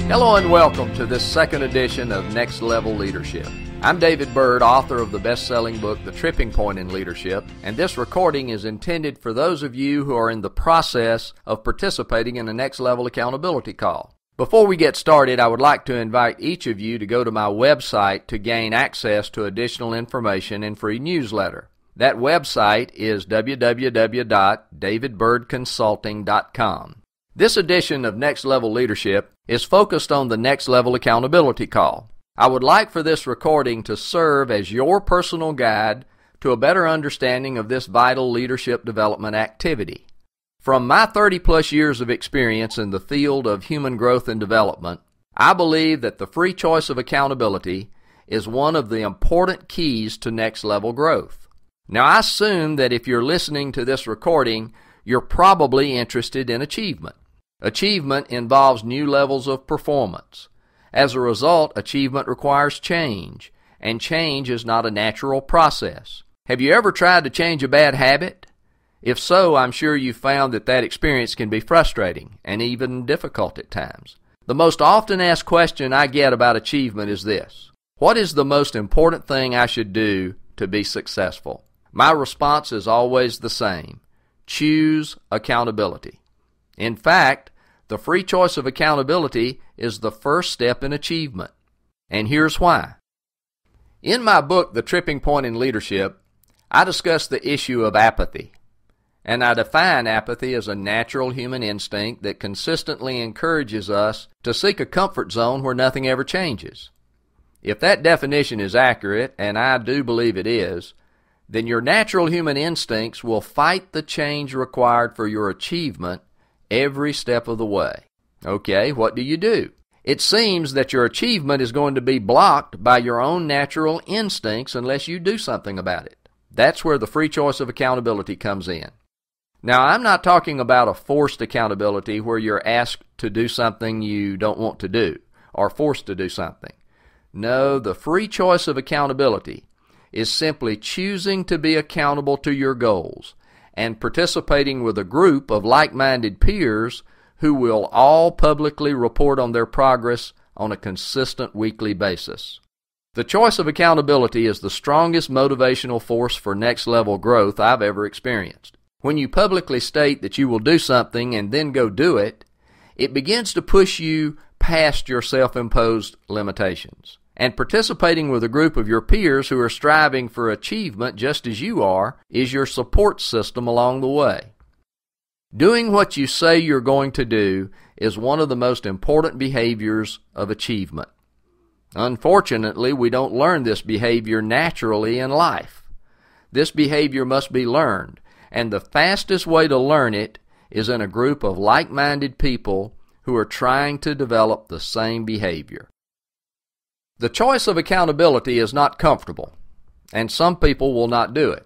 Hello and welcome to this second edition of Next Level Leadership. I'm David Bird, author of the best-selling book, The Tripping Point in Leadership, and this recording is intended for those of you who are in the process of participating in a Next Level accountability call. Before we get started, I would like to invite each of you to go to my website to gain access to additional information and free newsletter. That website is www.davidbirdconsulting.com. This edition of Next Level Leadership is focused on the Next Level accountability call. I would like for this recording to serve as your personal guide to a better understanding of this vital leadership development activity. From my 30-plus years of experience in the field of human growth and development, I believe that the free choice of accountability is one of the important keys to next level growth. Now, I assume that if you're listening to this recording, you're probably interested in achievement. Achievement involves new levels of performance. As a result, achievement requires change, and change is not a natural process. Have you ever tried to change a bad habit? If so, I'm sure you found that experience can be frustrating and even difficult at times. The most often asked question I get about achievement is this: what is the most important thing I should do to be successful? My response is always the same: choose accountability. In fact, the free choice of accountability is the first step in achievement. And here's why. In my book, The Tripping Point in Leadership, I discuss the issue of apathy. And I define apathy as a natural human instinct that consistently encourages us to seek a comfort zone where nothing ever changes. If that definition is accurate, and I do believe it is, then your natural human instincts will fight the change required for your achievement every step of the way. Okay, what do? It seems that your achievement is going to be blocked by your own natural instincts unless you do something about it. That's where the free choice of accountability comes in. Now, I'm not talking about a forced accountability where you're asked to do something you don't want to do or forced to do something. No, the free choice of accountability is simply choosing to be accountable to your goals and participating with a group of like-minded peers who will all publicly report on their progress on a consistent weekly basis. The choice of accountability is the strongest motivational force for next-level growth I've ever experienced. When you publicly state that you will do something and then go do it, it begins to push you past your self-imposed limitations. And participating with a group of your peers who are striving for achievement just as you are is your support system along the way. Doing what you say you're going to do is one of the most important behaviors of achievement. Unfortunately, we don't learn this behavior naturally in life. This behavior must be learned, and the fastest way to learn it is in a group of like-minded people who are trying to develop the same behavior. The choice of accountability is not comfortable, and some people will not do it.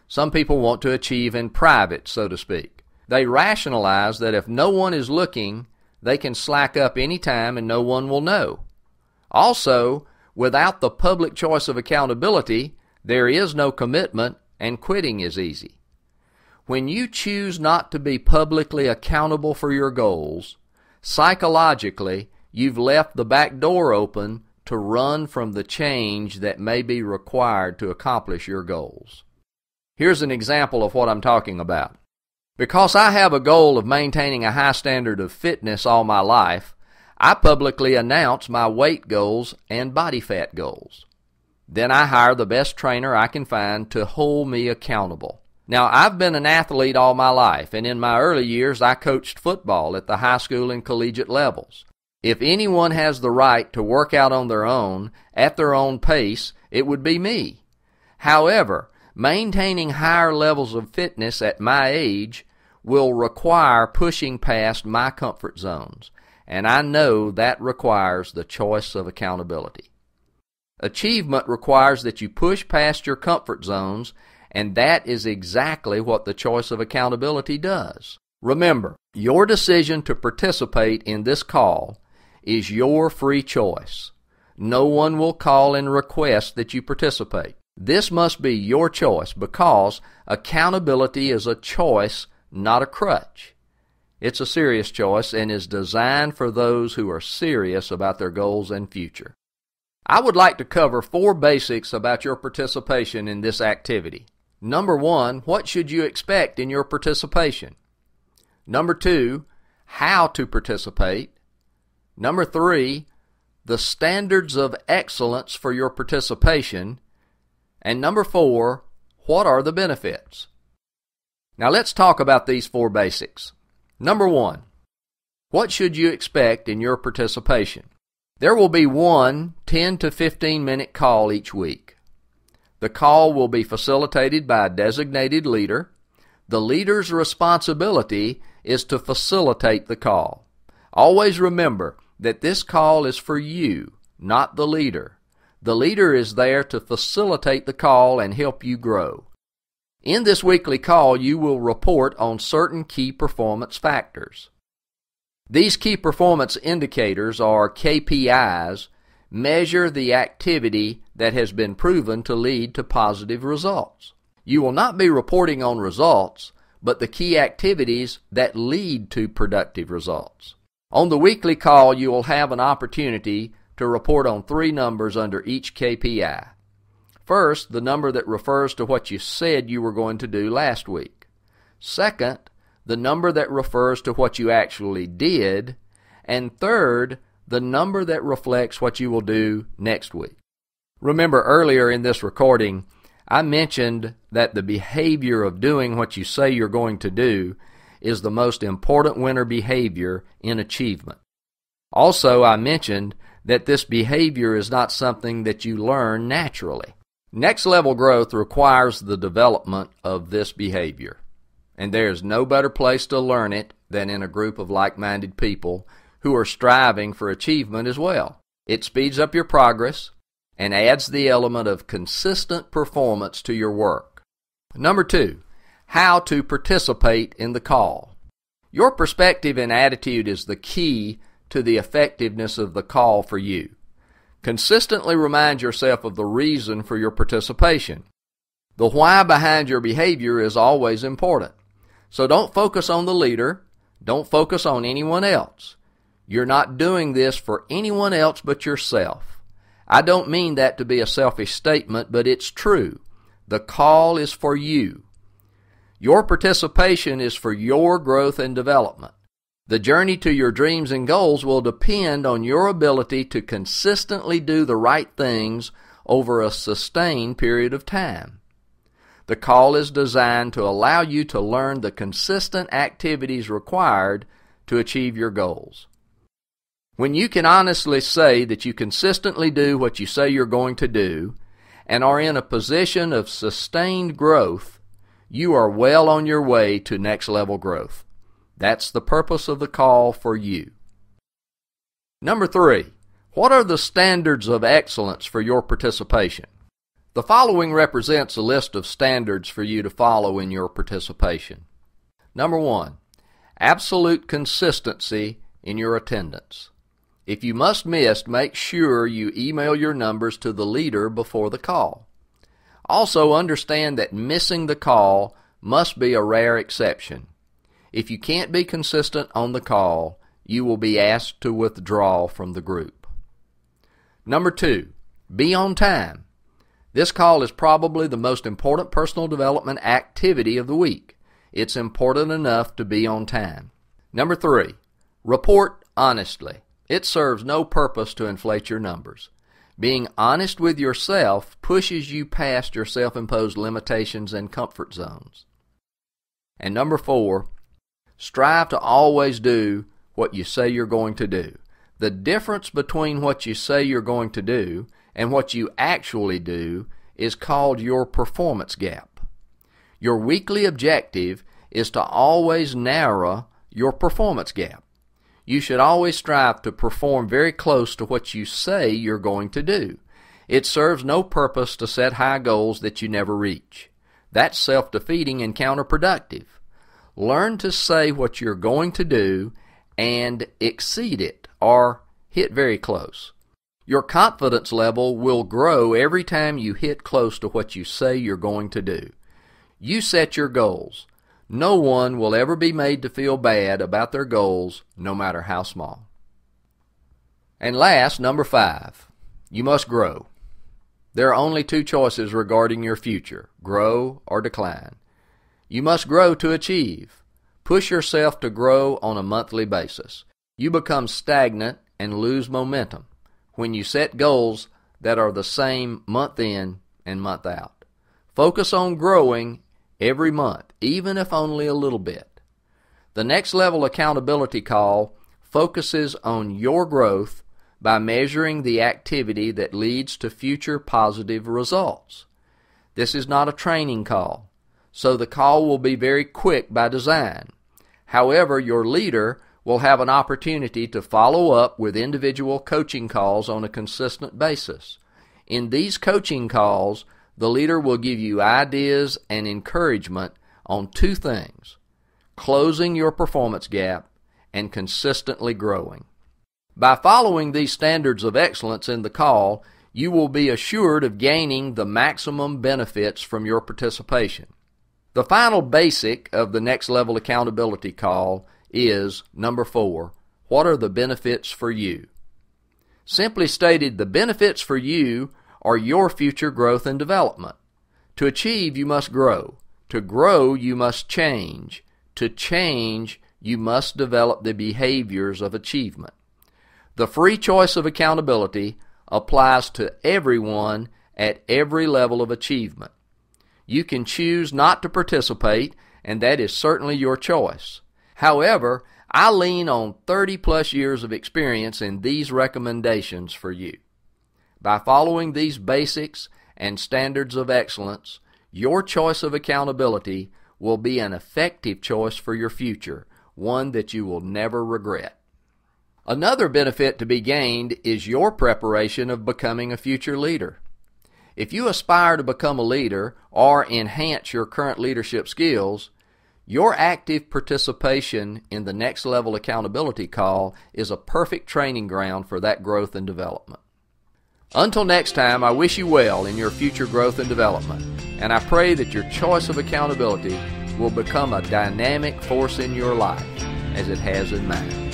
Some people want to achieve in private, so to speak. They rationalize that if no one is looking, they can slack up any time and no one will know. Also, without the public choice of accountability, there is no commitment and quitting is easy. When you choose not to be publicly accountable for your goals, psychologically, you've left the back door open to run from the change that may be required to accomplish your goals. Here's an example of what I'm talking about. Because I have a goal of maintaining a high standard of fitness all my life, I publicly announce my weight goals and body fat goals. Then I hire the best trainer I can find to hold me accountable. Now, I've been an athlete all my life, and in my early years I coached football at the high school and collegiate levels. If anyone has the right to work out on their own, at their own pace, it would be me. However, maintaining higher levels of fitness at my age will require pushing past my comfort zones, and I know that requires the choice of accountability. Achievement requires that you push past your comfort zones, and that is exactly what the choice of accountability does. Remember, your decision to participate in this call is your free choice. No one will call and request that you participate. This must be your choice because accountability is a choice, not a crutch. It's a serious choice and is designed for those who are serious about their goals and future. I would like to cover 4 basics about your participation in this activity. Number 1, what should you expect in your participation? Number 2, how to participate. Number 3, the standards of excellence for your participation. And number 4, what are the benefits? Now let's talk about these 4 basics. Number 1, what should you expect in your participation? There will be one 10 to 15 minute call each week. The call will be facilitated by a designated leader. The leader's responsibility is to facilitate the call. Always remember that this call is for you, not the leader. The leader is there to facilitate the call and help you grow. In this weekly call, you will report on certain key performance factors. These key performance indicators, or KPIs, measure the activity that has been proven to lead to positive results. You will not be reporting on results, but the key activities that lead to productive results. On the weekly call, you will have an opportunity to report on 3 numbers under each KPI. First, the number that refers to what you said you were going to do last week. Second, the number that refers to what you actually did. And third, the number that reflects what you will do next week. Remember, earlier in this recording, I mentioned that the behavior of doing what you say you're going to do is the most important winner behavior in achievement. Also, I mentioned that this behavior is not something that you learn naturally. Next level growth requires the development of this behavior, and there is no better place to learn it than in a group of like-minded people who are striving for achievement as well. It speeds up your progress and adds the element of consistent performance to your work. Number 2, how to participate in the call. Your perspective and attitude is the key to the effectiveness of the call for you. Consistently remind yourself of the reason for your participation. The why behind your behavior is always important. So don't focus on the leader. Don't focus on anyone else. You're not doing this for anyone else but yourself. I don't mean that to be a selfish statement, but it's true. The call is for you. Your participation is for your growth and development. The journey to your dreams and goals will depend on your ability to consistently do the right things over a sustained period of time. The call is designed to allow you to learn the consistent activities required to achieve your goals. When you can honestly say that you consistently do what you say you're going to do and are in a position of sustained growth, you are well on your way to next level growth. That's the purpose of the call for you. Number 3, what are the standards of excellence for your participation? The following represents a list of standards for you to follow in your participation. Number 1, absolute consistency in your attendance. If you must miss, make sure you email your numbers to the leader before the call. Also understand that missing the call must be a rare exception. If you can't be consistent on the call, you will be asked to withdraw from the group. Number 2, be on time. This call is probably the most important personal development activity of the week. It's important enough to be on time. Number 3, report honestly. It serves no purpose to inflate your numbers. Being honest with yourself pushes you past your self-imposed limitations and comfort zones. And number 4, strive to always do what you say you're going to do. The difference between what you say you're going to do and what you actually do is called your performance gap. Your weekly objective is to always narrow your performance gap. You should always strive to perform very close to what you say you're going to do. It serves no purpose to set high goals that you never reach. That's self-defeating and counterproductive. Learn to say what you're going to do and exceed it or hit very close. Your confidence level will grow every time you hit close to what you say you're going to do. You set your goals. No one will ever be made to feel bad about their goals, no matter how small. And last, number 5, you must grow. There are only 2 choices regarding your future: grow or decline. You must grow to achieve. Push yourself to grow on a monthly basis. You become stagnant and lose momentum when you set goals that are the same month in and month out. Focus on growing every month, even if only a little bit. The Next Level Accountability Call focuses on your growth by measuring the activity that leads to future positive results. This is not a training call, so the call will be very quick by design. However, your leader will have an opportunity to follow up with individual coaching calls on a consistent basis. In these coaching calls, the leader will give you ideas and encouragement on 2 things: closing your performance gap and consistently growing. By following these standards of excellence in the call, you will be assured of gaining the maximum benefits from your participation. The final basic of the Next Level Accountability Call is, number 4, what are the benefits for you? Simply stated, the benefits for you are your future growth and development. To achieve, you must grow. To grow, you must change. To change, you must develop the behaviors of achievement. The free choice of accountability applies to everyone at every level of achievement. You can choose not to participate, and that is certainly your choice. However, I lean on 30-plus years of experience in these recommendations for you. By following these basics and standards of excellence, your choice of accountability will be an effective choice for your future, one that you will never regret. Another benefit to be gained is your preparation of becoming a future leader. If you aspire to become a leader or enhance your current leadership skills, your active participation in the Next Level Accountability Call is a perfect training ground for that growth and development. Until next time, I wish you well in your future growth and development, and I pray that your choice of accountability will become a dynamic force in your life as it has in mine.